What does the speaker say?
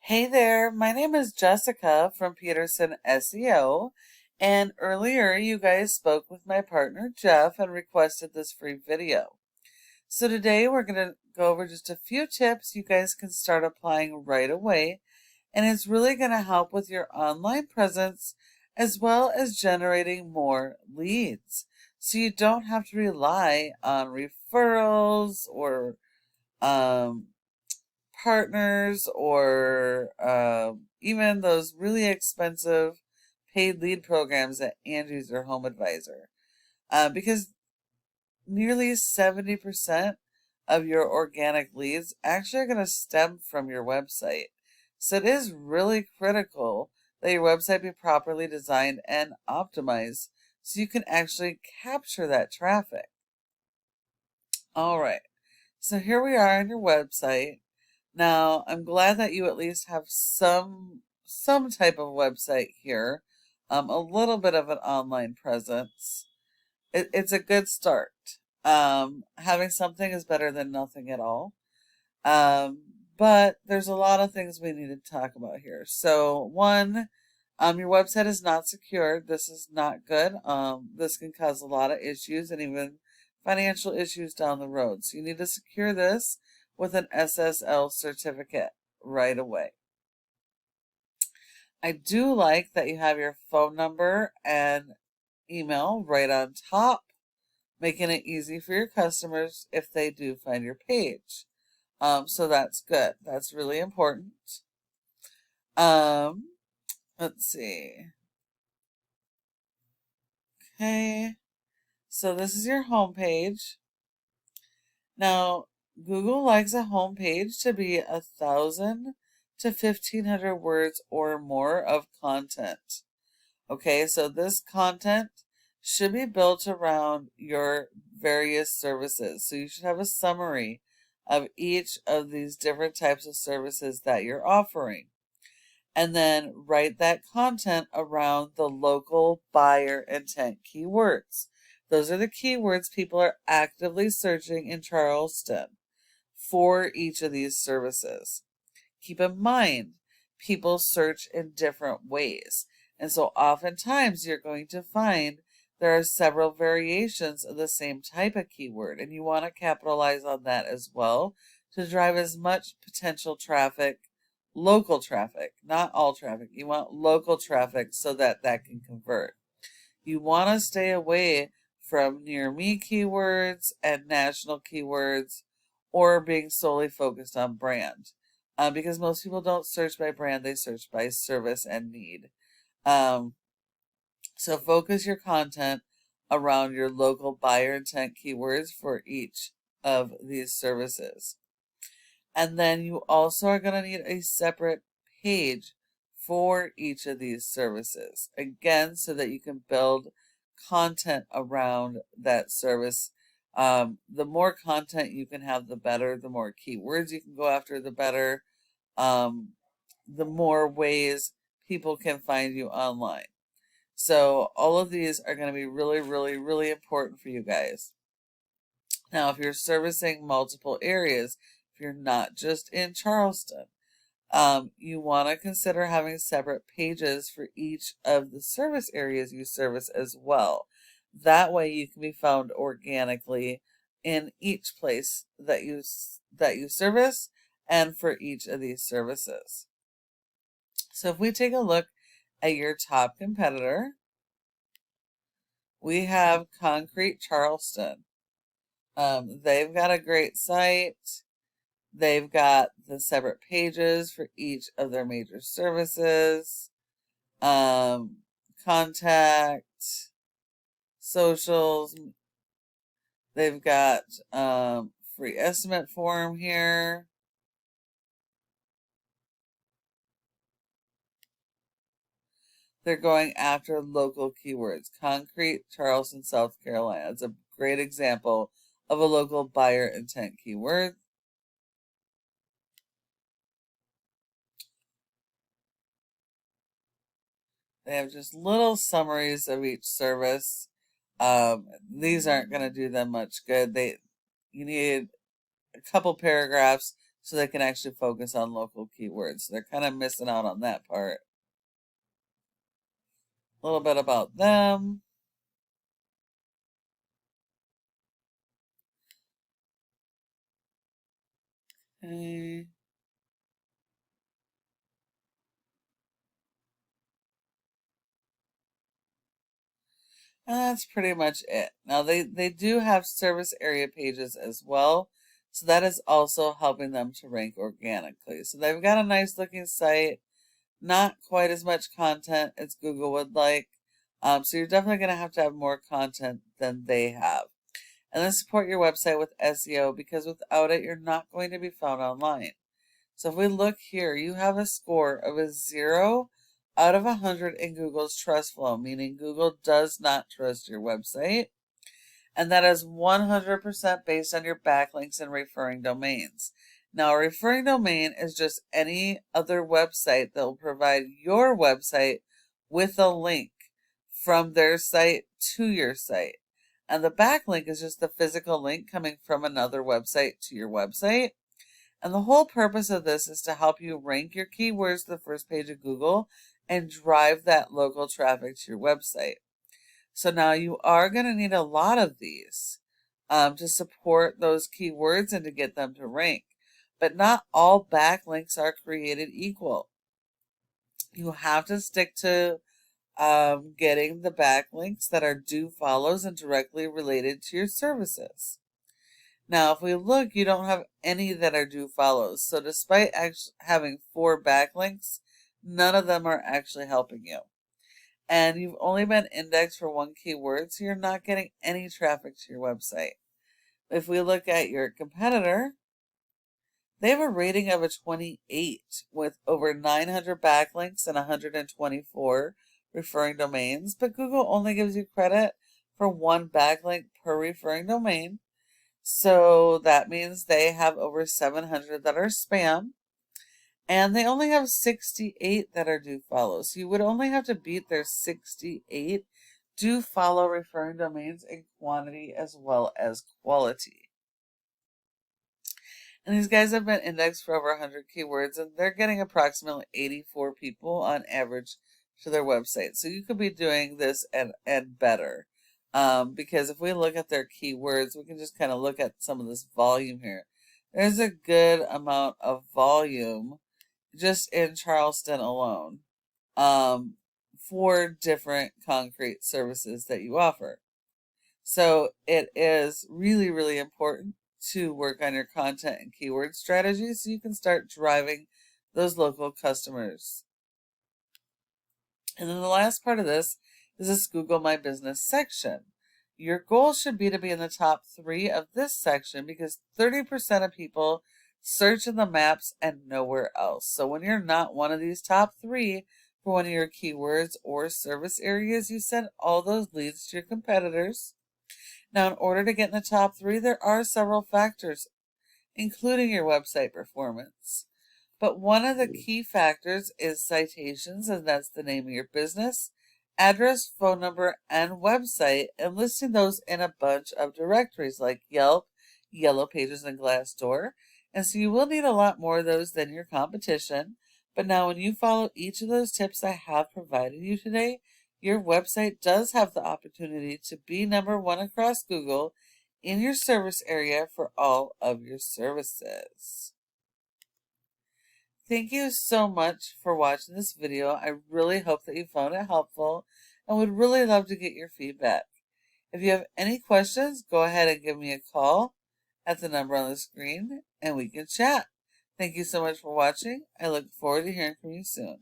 Hey there, my name is Jessica from Peterson SEO, and earlier you guys spoke with my partner Jeff and requested this free video. So today we're going to go over just a few tips you guys can start applying right away, and it's really going to help with your online presence as well as generating more leads. So you don't have to rely on referrals or um, partners or even those really expensive paid lead programs at Angie's or Home Advisor. Because nearly 70% of your organic leads actually are going to stem from your website. So it is really critical that your website be properly designed and optimized so you can actually capture that traffic. All right, so here we are on your website. Now, I'm glad that you at least have some type of website here, a little bit of an online presence. It's a good start. Having something is better than nothing at all. Um, but there's a lot of things we need to talk about here. So, one, your website is not secure. This is not good. This can cause a lot of issues and even financial issues down the road. So you need to secure this with an SSL certificate right away. I do like that you have your phone number and email right on top, making it easy for your customers if they do find your page. So that's good. That's really important. Let's see. Okay. So this is your home page. Now, Google likes a home page to be 1,000 to 1,500 words or more of content. Okay, so this content should be built around your various services. So you should have a summary of each of these different types of services that you're offering. And then write that content around the local buyer intent keywords. Those are the keywords people are actively searching in Charleston for each of these services. Keep in mind, people search in different ways. And so oftentimes you're going to find there are several variations of the same type of keyword, and you want to capitalize on that as well to drive as much potential traffic, local traffic, not all traffic. You want local traffic so that that can convert. You want to stay away from near me keywords and national keywords or being solely focused on brand. Because most people don't search by brand, they search by service and need. So focus your content around your local buyer intent keywords for each of these services. And then you also are going to need a separate page for each of these services. Again, so that you can build content around that service. The more content you can have, the better. The more keywords you can go after, the better. The more ways people can find you online. So all of these are going to be really, really, really important for you guys. Now, if you're servicing multiple areas, if you're not just in Charleston, you want to consider having separate pages for each of the service areas you service as well. That way you can be found organically in each place that you service and for each of these services. So if we take a look at your top competitor, we have Concrete Charleston. They've got a great site. They've got the separate pages for each of their major services, contact, socials. They've got free estimate form here. They're going after local keywords. Concrete, Charleston, South Carolina. It's a great example of a local buyer intent keyword. They have just little summaries of each service. These aren't going to do them much good. You need a couple paragraphs so they can actually focus on local keywords. So they're kind of missing out on that part. A little bit about them. Okay. And that's pretty much it. Now they do have service area pages as well. So that is also helping them to rank organically. So they've got a nice looking site, not quite as much content as Google would like. So you're definitely going to have more content than they have. And then support your website with SEO, because without it, you're not going to be found online. So if we look here, you have a score of a 0 out of 100 in Google's trust flow, meaning Google does not trust your website. And that is 100% based on your backlinks and referring domains. Now, a referring domain is just any other website that will provide your website with a link from their site to your site. And the backlink is just the physical link coming from another website to your website. And the whole purpose of this is to help you rank your keywords to the first page of Google and drive that local traffic to your website. So now you are going to need a lot of these to support those keywords and to get them to rank. But not all backlinks are created equal. You have to stick to getting the backlinks that are do follows and directly related to your services. Now, if we look, you don't have any that are do follows. So despite having 4 backlinks, none of them are actually helping you. And you've only been indexed for 1 keyword, so you're not getting any traffic to your website. If we look at your competitor, they have a rating of a 28 with over 900 backlinks and 124 referring domains, but Google only gives you credit for 1 backlink per referring domain. So that means they have over 700 that are spam, and they only have 68 that are do follow. So you would only have to beat their 68 do follow referring domains in quantity as well as quality. And these guys have been indexed for over 100 keywords, and they're getting approximately 84 people on average to their website. So you could be doing this and better. Because if we look at their keywords, we can just kind of look at some of this volume here. There's a good amount of volume just in Charleston alone for different concrete services that you offer. So it is really, really important to work on your content and keyword strategies so you can start driving those local customers. And then the last part of this is this Google My Business section. Your goal should be to be in the top 3 of this section, because 30% of people search in the maps and nowhere else. So when you're not one of these top 3 for one of your keywords or service areas, you send all those leads to your competitors. Now, in order to get in the top 3, there are several factors, including your website performance. But one of the key factors is citations, and that's the name of your business, address, phone number, and website, and listing those in a bunch of directories like Yelp, Yellow Pages, and Glassdoor. And so you will need a lot more of those than your competition. But now when you follow each of those tips I have provided you today, your website does have the opportunity to be number 1 across Google in your service area for all of your services. Thank you so much for watching this video. I really hope that you found it helpful and would really love to get your feedback. If you have any questions, go ahead and give me a call at the number on the screen and we can chat. Thank you so much for watching. I look forward to hearing from you soon.